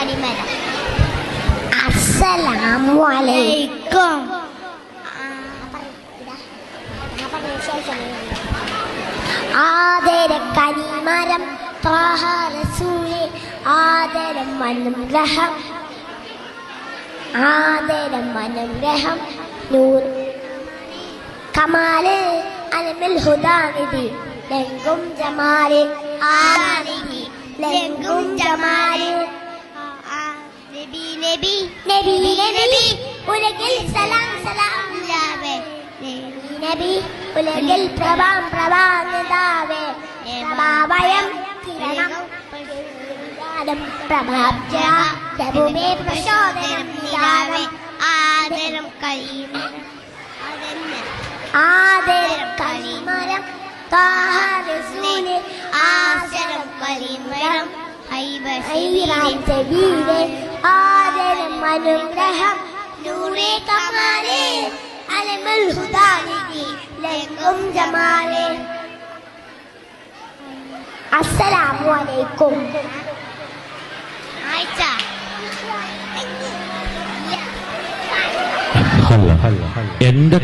കനിമരം. അസ്സലാമു അലൈക്കും. ആദര കനിമരം ത്വാഹ റസൂലേ ആദരം അനുഗ്രഹം ആദരം അനുഗ്രഹം നൂർ കമാല് അലമിൽ ഹുദാനിധി ലംഘും ജമാല് ആനിധി ലംഘും ജമാല് നബി നബി നബി നബി ഉലകിൽ സലാം സലാം ലാവേ നബി ഉലകിൽ പ്രഭാം പ്രഭാനിതാവേ പ്രഭാവയം കിരണം പ്രഭാബ്ജ പ്രഭുമേ പ്രചോദനം നിലാവേ ആദരം കലിമരം ആദരം കലിമരം ത്വാഹ റസൂലേ ആദരം കലിമരം ഹൈറാം സബീലേ ആദരം അനുഗ്രഹം നൂറേ കമാലേ അലമുൽ ഹുദാനിധി ലംഘും ജമാലേ. അസ്സലാമു അലൈക്കും. എന്റെ